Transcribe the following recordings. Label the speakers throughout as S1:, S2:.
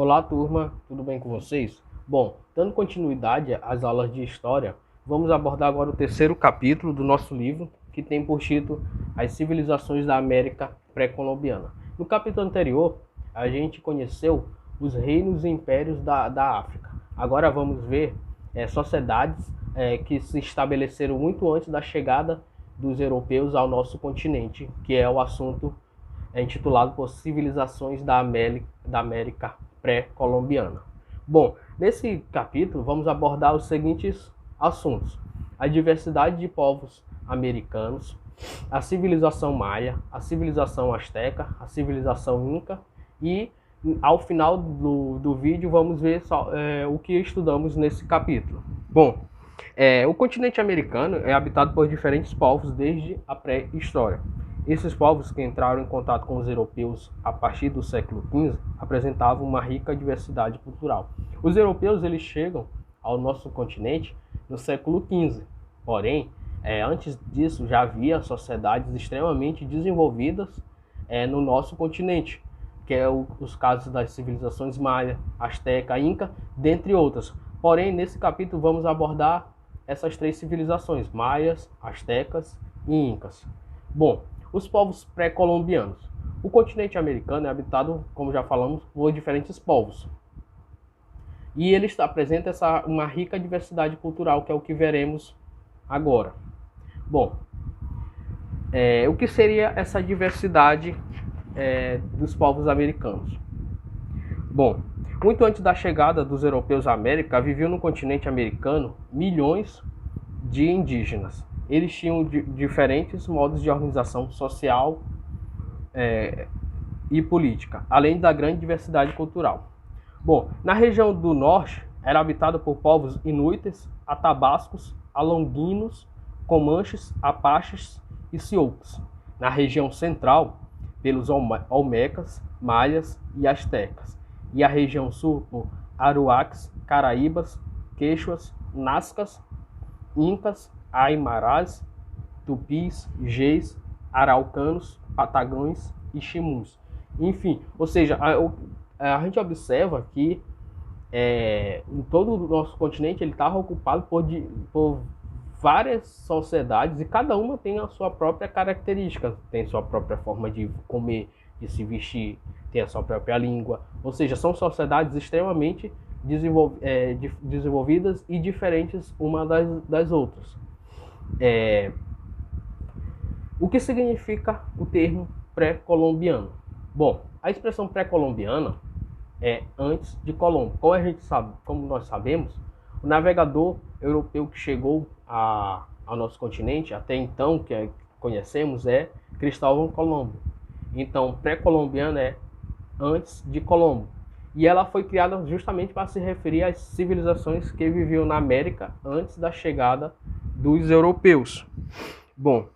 S1: Olá, turma, tudo bem com vocês? Bom, dando continuidade às aulas de história, vamos abordar agora o terceiro capítulo do nosso livro, que tem por título As Civilizações da América Pré-Colombiana. No capítulo anterior, a gente conheceu os reinos e impérios da África. Agora vamos ver sociedades que se estabeleceram muito antes da chegada dos europeus ao nosso continente, que é o assunto intitulado por Civilizações da América Pré-Colombiana. Bom, nesse capítulo vamos abordar os seguintes assuntos: a diversidade de povos americanos, a civilização maia, a civilização asteca, a civilização inca e ao final do vídeo vamos ver o que estudamos nesse capítulo. Bom, o continente americano é habitado por diferentes povos desde a pré-história. Esses povos que entraram em contato com os europeus a partir do século XV apresentavam uma rica diversidade cultural. Os europeus eles chegam ao nosso continente no século XV, porém, antes disso já havia sociedades extremamente desenvolvidas no nosso continente, que é os casos das civilizações maia, asteca, inca, dentre outras. Porém, nesse capítulo vamos abordar essas três civilizações, maias, astecas e incas. Bom, os povos pré-colombianos. O continente americano é habitado, como já falamos, por diferentes povos. E ele apresenta uma rica diversidade cultural, que é o que veremos agora. Bom, o que seria essa diversidade dos povos americanos? Bom, muito antes da chegada dos europeus à América, viviam no continente americano milhões de indígenas. Eles tinham diferentes modos de organização social e política, além da grande diversidade cultural. Bom, na região do norte era habitada por povos inuites, atabascos, alonguinos, comanches, apaches e sioux. Na região central, pelos olmecas, maias e astecas. E a região sul por aruaques, caraíbas, quechuas, nascas, incas, aimarás, tupis, geis, araucanos, patagões e chimus. Enfim, ou seja, a gente observa que em todo o nosso continente ele estava ocupado por várias sociedades e cada uma tem a sua própria característica, tem sua própria forma de comer, de se vestir, tem a sua própria língua. Ou seja, são sociedades extremamente desenvolvidas e diferentes uma das outras. O que significa o termo pré-colombiano? Bom, a expressão pré-colombiana é antes de Colombo. Como nós sabemos, o navegador europeu que chegou ao nosso continente, até então que conhecemos, é Cristóvão Colombo. Então, pré-colombiano é antes de Colombo. E ela foi criada justamente para se referir às civilizações que viviam na América antes da chegada dos europeus. Bom,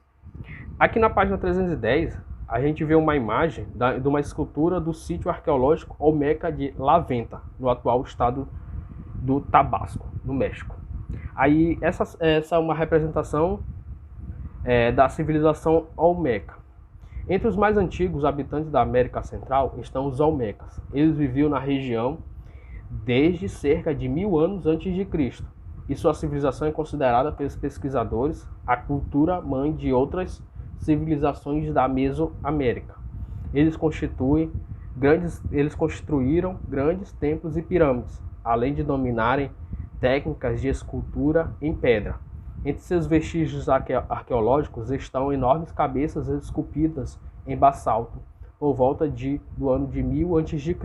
S1: aqui na página 310, a gente vê uma imagem de uma escultura do sítio arqueológico Olmeca de La Venta, no atual estado do Tabasco, no México. Aí, essa é uma representação da civilização Olmeca. Entre os mais antigos habitantes da América Central estão os Olmecas. Eles viviam na região desde cerca de 1000 anos antes de Cristo. E sua civilização é considerada pelos pesquisadores a cultura mãe de outras civilizações da Mesoamérica. Eles construíram grandes templos e pirâmides, além de dominarem técnicas de escultura em pedra. Entre seus vestígios arqueológicos estão enormes cabeças esculpidas em basalto, por volta do ano de 1000 a.C.,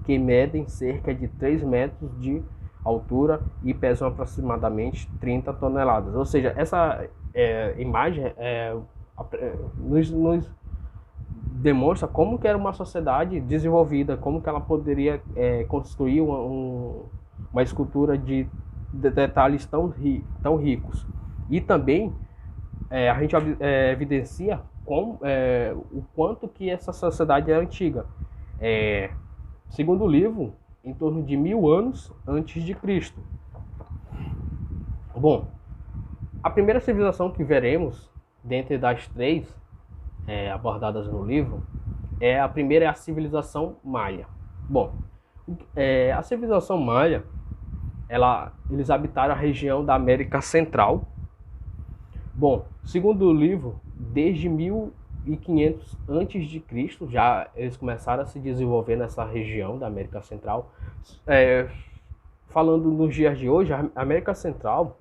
S1: que medem cerca de 3 metros de altura e pesam aproximadamente 30 toneladas. Ou seja, essa imagem nos demonstra como que era uma sociedade desenvolvida, como que ela poderia construir uma escultura de detalhes tão ricos. E também a gente evidencia o quanto que essa sociedade é antiga. Segundo o livro, em torno de 1000 anos antes de Cristo. Bom, a primeira civilização que veremos, dentre das três abordadas no livro, a primeira é a civilização maia. Bom, A civilização maia, eles habitaram a região da América Central. Bom, segundo o livro, desde 1500 a.C., já eles começaram a se desenvolver nessa região da América Central. Falando nos dias de hoje, a América Central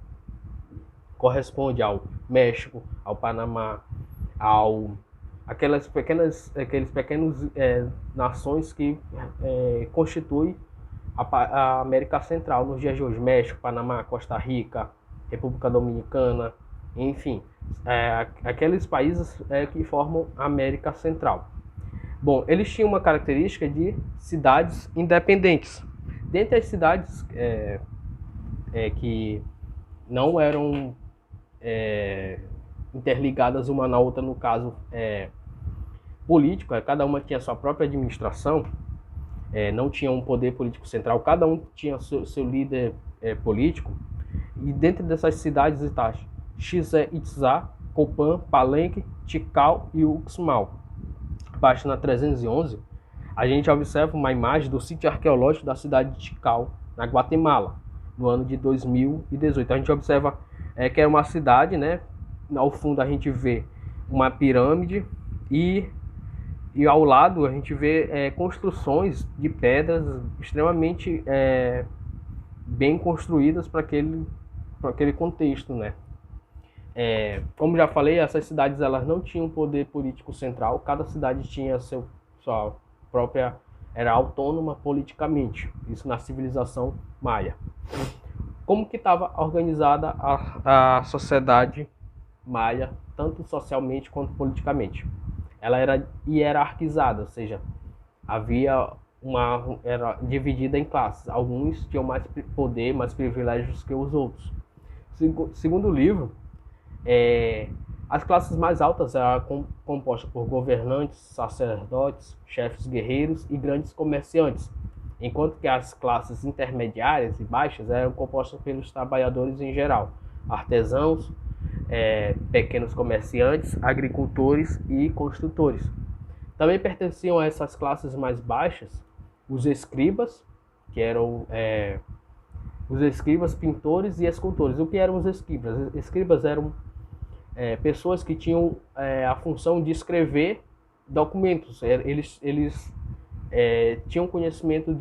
S1: corresponde ao México, ao Panamá, aqueles pequenos nações que constituem a América Central nos dias de hoje: México, Panamá, Costa Rica, República Dominicana, enfim, aqueles países que formam a América Central. Bom, eles tinham uma característica de cidades independentes. Dentre as cidades que não eram interligadas uma na outra, no caso político, cada uma tinha sua própria administração, não tinha um poder político central, cada um tinha seu líder político. E dentro dessas cidades está Chichén Itzá, Copán, Palenque, Tikal e Uxmal. Página 311, a gente observa uma imagem do sítio arqueológico da cidade de Tikal, na Guatemala, no ano de 2018. A gente observa que é uma cidade, né? Ao fundo a gente vê uma pirâmide e ao lado a gente vê construções de pedras extremamente bem construídas para aquele contexto, né? Como já falei, essas cidades elas não tinham poder político central, cada cidade tinha sua própria, era autônoma politicamente, isso na civilização maia. Como que estava organizada a sociedade maia, tanto socialmente quanto politicamente? Ela era hierarquizada, ou seja, era dividida em classes. Alguns tinham mais poder, mais privilégios que os outros. Segundo o livro, as classes mais altas eram compostas por governantes, sacerdotes, chefes guerreiros e grandes comerciantes, enquanto que as classes intermediárias e baixas eram compostas pelos trabalhadores em geral, artesãos, pequenos comerciantes, agricultores e construtores. Também pertenciam a essas classes mais baixas os escribas, que eram os escribas, pintores e escultores. O que eram os escribas? Escribas eram pessoas que tinham a função de escrever documentos. Eles tinham conhecimento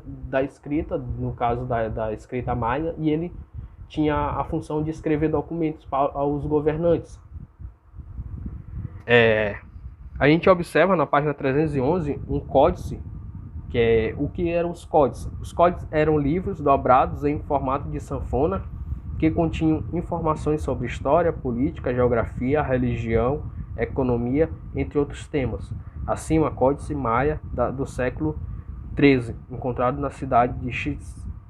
S1: da escrita, no caso da escrita maia, e ele tinha a função de escrever documentos aos governantes. A gente observa na página 311 um códice, o que eram os códices. Os códices eram livros dobrados em formato de sanfona que continham informações sobre história, política, geografia, religião, economia, entre outros temas. Acima, códice maia do século XIII, encontrado na cidade de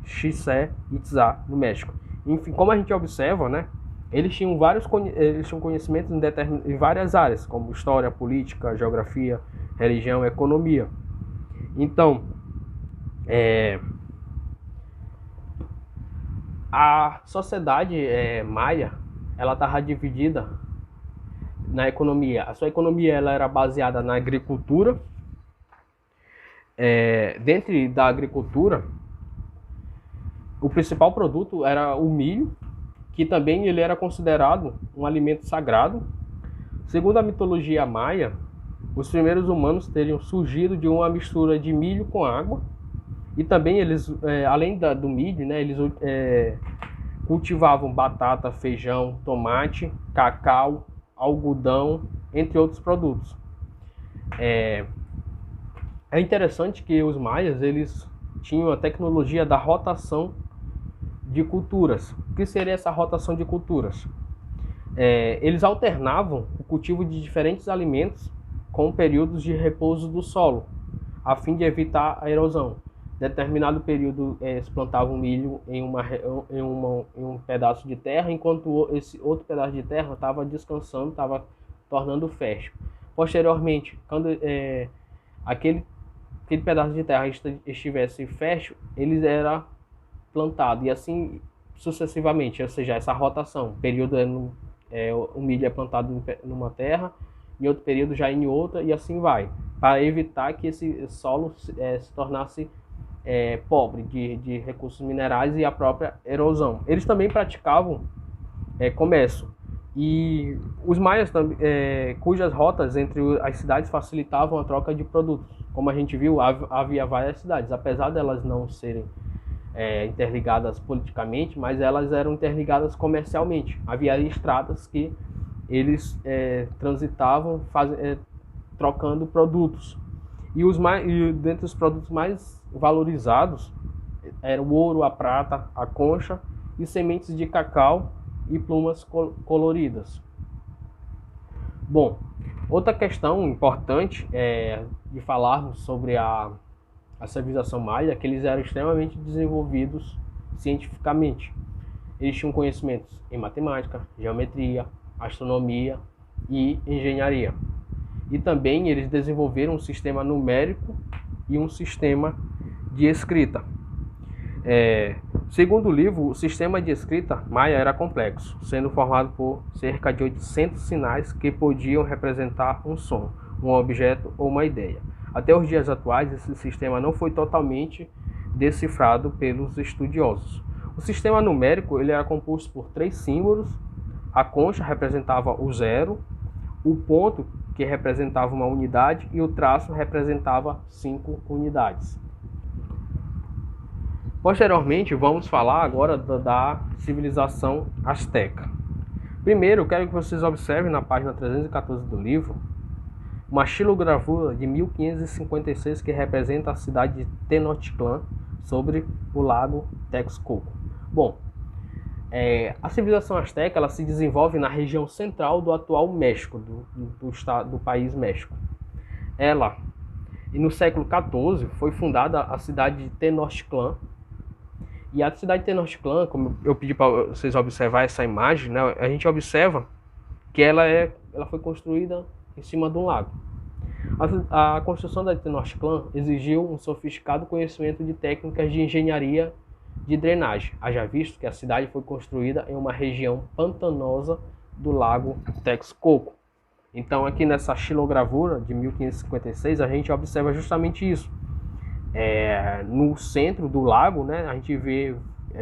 S1: Chichén Itzá, no México. Enfim, como a gente observa, né, eles tinham conhecimentos em várias áreas, como história, política, geografia, religião, economia. Então, a sociedade maia, ela estava dividida na economia. A sua economia ela era baseada na agricultura. Dentro da agricultura, o principal produto era o milho, que também ele era considerado um alimento sagrado. Segundo a mitologia maia, os primeiros humanos teriam surgido de uma mistura de milho com água. E também eles, além do milho, né, eles cultivavam batata, feijão, tomate, cacau, algodão, entre outros produtos. É interessante que os maias eles tinham a tecnologia da rotação de culturas. O que seria essa rotação de culturas? Eles alternavam o cultivo de diferentes alimentos com períodos de repouso do solo, a fim de evitar a erosão. Determinado período eles plantavam milho em um pedaço de terra, enquanto esse outro pedaço de terra estava descansando, estava tornando fértil. Posteriormente, quando aquele pedaço de terra estivesse fértil, ele era plantado, e assim sucessivamente, ou seja, essa rotação. Período o milho é plantado numa terra, em outro período já em outra, e assim vai, para evitar que esse solo se tornasse pobre de recursos minerais e a própria erosão. Eles também praticavam comércio. E os maias, cujas rotas entre as cidades facilitavam a troca de produtos. Como a gente viu, havia várias cidades, apesar delas não serem interligadas politicamente, mas elas eram interligadas comercialmente. Havia estradas que eles transitavam trocando produtos. E dentre os produtos mais valorizados eram o ouro, a prata, a concha e sementes de cacau e plumas coloridas. Bom, outra questão importante de falarmos sobre a civilização maia é que eles eram extremamente desenvolvidos cientificamente. Eles tinham conhecimentos em matemática, geometria, astronomia e engenharia. E também eles desenvolveram um sistema numérico e um sistema de escrita. Segundo o livro, o sistema de escrita maia era complexo, sendo formado por cerca de 800 sinais que podiam representar um som, um objeto ou uma ideia. Até os dias atuais, esse sistema não foi totalmente decifrado pelos estudiosos. O sistema numérico ele era composto por 3 símbolos. A concha representava o zero, o ponto, que representava uma unidade, e o traço representava 5 unidades. Posteriormente, vamos falar agora da civilização asteca. Primeiro, eu quero que vocês observem na página 314 do livro uma xilogravura de 1556 que representa a cidade de Tenochtitlan sobre o lago Texcoco. Bom, a civilização asteca ela se desenvolve na região central do atual México, do país México. E no século XIV, foi fundada a cidade de Tenochtitlan. E a cidade de Tenochtitlan, como eu pedi para vocês observar essa imagem, né, a gente observa que ela foi construída em cima de um lago. A construção da Tenochtitlan exigiu um sofisticado conhecimento de técnicas de engenharia de drenagem, haja visto que a cidade foi construída em uma região pantanosa do lago Texcoco. Então aqui nessa xilogravura de 1556 a gente observa justamente isso. No centro do lago, né, a gente vê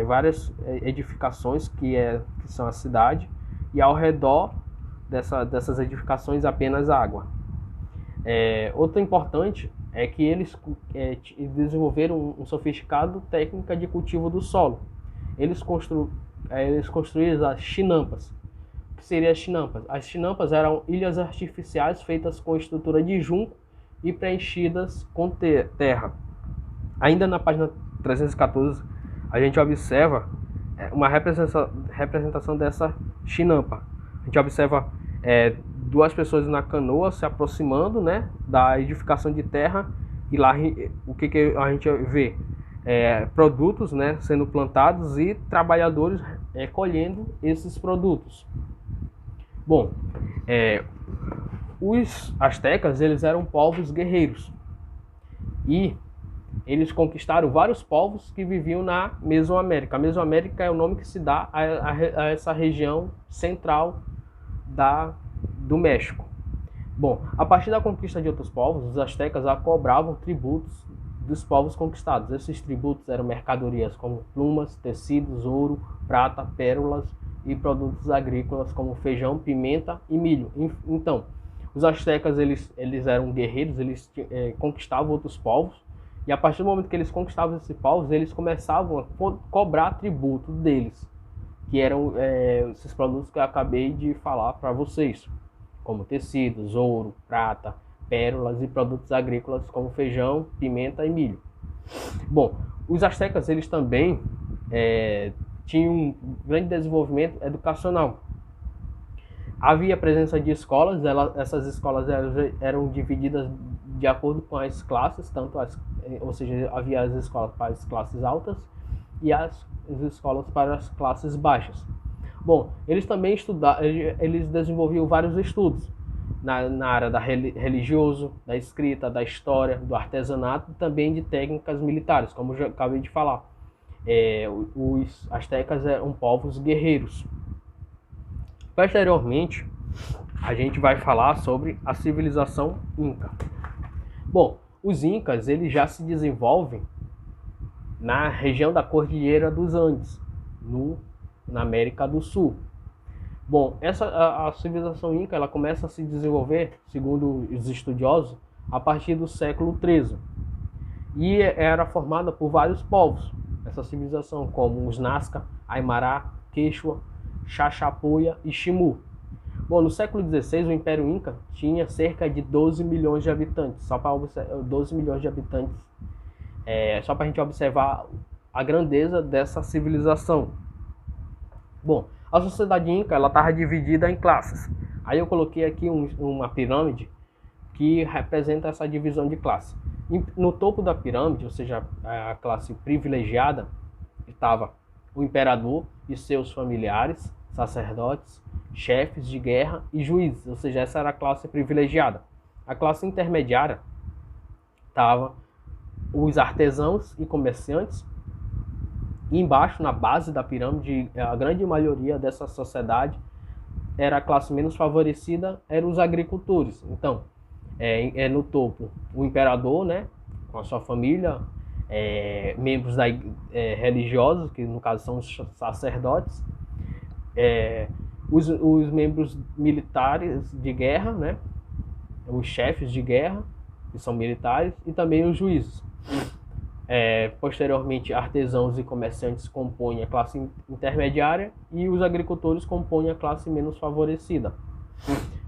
S1: várias edificações que são a cidade, e ao redor dessas edificações apenas água. Outra importante é que eles desenvolveram um sofisticado técnica de cultivo do solo. Eles construíram as chinampas. O que seriam as chinampas? As chinampas eram ilhas artificiais feitas com estrutura de junco e preenchidas com terra. Ainda na página 314, a gente observa uma representação dessa chinampa. A gente observa 2 pessoas na canoa se aproximando, né, da edificação de terra, e lá o que a gente vê? Produtos, né, sendo plantados e trabalhadores colhendo esses produtos. Bom, os astecas eles eram povos guerreiros e eles conquistaram vários povos que viviam na Mesoamérica. A Mesoamérica é o nome que se dá a essa região central do México. Bom, a partir da conquista de outros povos, os astecas cobravam tributos dos povos conquistados. Esses tributos eram mercadorias como plumas, tecidos, ouro, prata, pérolas e produtos agrícolas como feijão, pimenta e milho. Então, os astecas eles eram guerreiros, eles conquistavam outros povos. E a partir do momento que eles conquistavam esses povos, eles começavam a cobrar tributo deles, que eram esses produtos que eu acabei de falar para vocês, como tecidos, ouro, prata, pérolas e produtos agrícolas como feijão, pimenta e milho. Bom, os astecas eles também tinham um grande desenvolvimento educacional. Havia presença de escolas, essas escolas eram divididas de acordo com as classes, ou seja, havia as escolas para as classes altas e as escolas para as classes baixas. Bom, eles também eles desenvolviam vários estudos na área religioso, da escrita, da história, do artesanato e também de técnicas militares, como eu já acabei de falar. Os astecas eram povos guerreiros. Posteriormente, a gente vai falar sobre a civilização Inca. Bom, os Incas eles já se desenvolvem na região da Cordilheira dos Andes, na América do Sul. Bom, a civilização Inca ela começa a se desenvolver, segundo os estudiosos, a partir do século XIII. E era formada por vários povos, essa civilização, como os Nazca, Aymara, Quechua, Chachapoya e Ximu. Bom, no século XVI, o Império Inca tinha cerca de 12 milhões de habitantes, só para 12 milhões de habitantes, só para a gente observar a grandeza dessa civilização. Bom, a sociedade Inca ela estava dividida em classes. Aí eu coloquei aqui uma pirâmide que representa essa divisão de classe. No topo da pirâmide, ou seja, a classe privilegiada, estava o imperador e seus familiares, sacerdotes, chefes de guerra e juízes, ou seja, essa era a classe privilegiada. A classe intermediária estava os artesãos e comerciantes. E embaixo, na base da pirâmide, a grande maioria dessa sociedade era a classe menos favorecida, eram os agricultores. Então, no topo, o imperador, né, com a sua família, membros religiosos, que no caso são os sacerdotes, os membros militares de guerra, né, os chefes de guerra, que são militares, e também os juízes. Posteriormente, artesãos e comerciantes compõem a classe intermediária e os agricultores compõem a classe menos favorecida.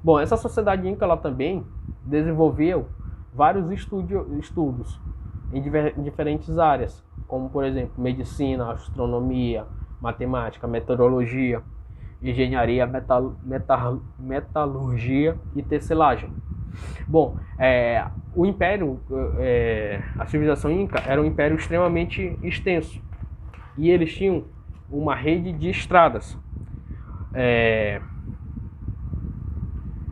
S1: Bom, essa sociedade Inca ela também desenvolveu vários estudos em diferentes áreas, como por exemplo medicina, astronomia, matemática, meteorologia, engenharia, metalurgia e tecelagem. Bom, o império, a civilização Inca era um império extremamente extenso e eles tinham uma rede de estradas.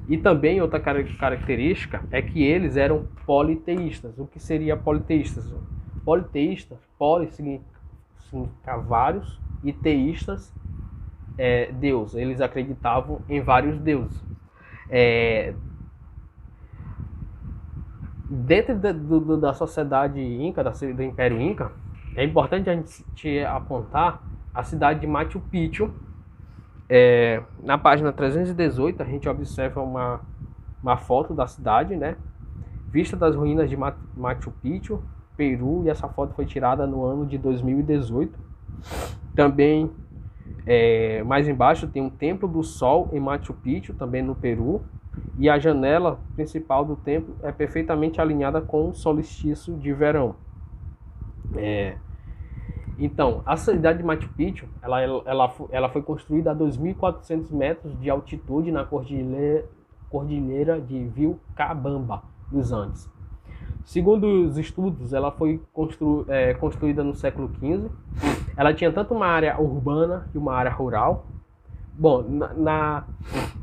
S1: E também outra característica é que eles eram politeístas. O que seria politeístas? Politeístas, poli significa vários e teístas, Deus. Eles acreditavam em vários deuses. Dentro da sociedade Inca, do Império Inca, é importante a gente apontar a cidade de Machu Picchu. Na página 318 a gente observa uma foto da cidade, né, vista das ruínas de Machu Picchu, Peru, e essa foto foi tirada no ano de 2018. Também mais embaixo tem um Templo do Sol em Machu Picchu, também no Peru, e a janela principal do templo é perfeitamente alinhada com o solstício de verão. Então, a cidade de Machu Picchu, ela foi construída a 2.400 metros de altitude na cordilheira de Vilcabamba, dos Andes. Segundo os estudos, ela foi construída no século XV. Ela tinha tanto uma área urbana e uma área rural. Bom,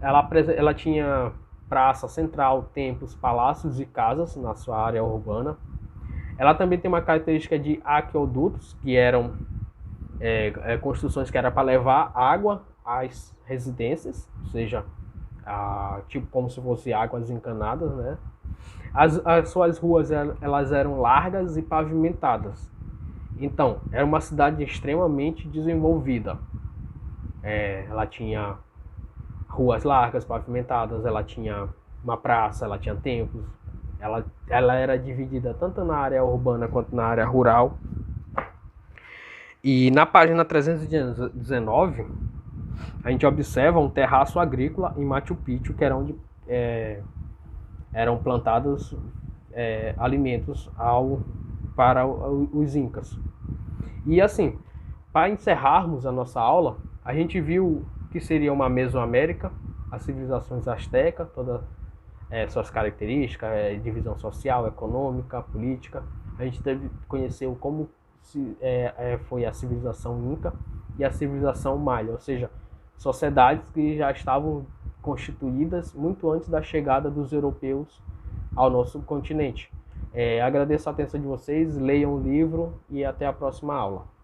S1: ela tinha praça central, templos, palácios e casas na sua área urbana. Ela também tem uma característica de aquedutos, que eram construções que eram para levar água às residências, ou seja, tipo como se fosse águas encanadas, né? As suas ruas elas eram largas e pavimentadas. Então, era uma cidade extremamente desenvolvida. Ela tinha ruas largas, pavimentadas, ela tinha uma praça, ela tinha templos. Ela era dividida tanto na área urbana quanto na área rural. E na página 319, a gente observa um terraço agrícola em Machu Picchu, que era onde eram plantados alimentos para os incas. E assim, para encerrarmos a nossa aula, a gente viu que seria uma Mesoamérica, as civilizações astecas, todas suas características, divisão social, econômica, política. A gente deve conhecer como foi a civilização Inca e a civilização Maia, ou seja, sociedades que já estavam constituídas muito antes da chegada dos europeus ao nosso continente. Agradeço a atenção de vocês, leiam o livro e até a próxima aula.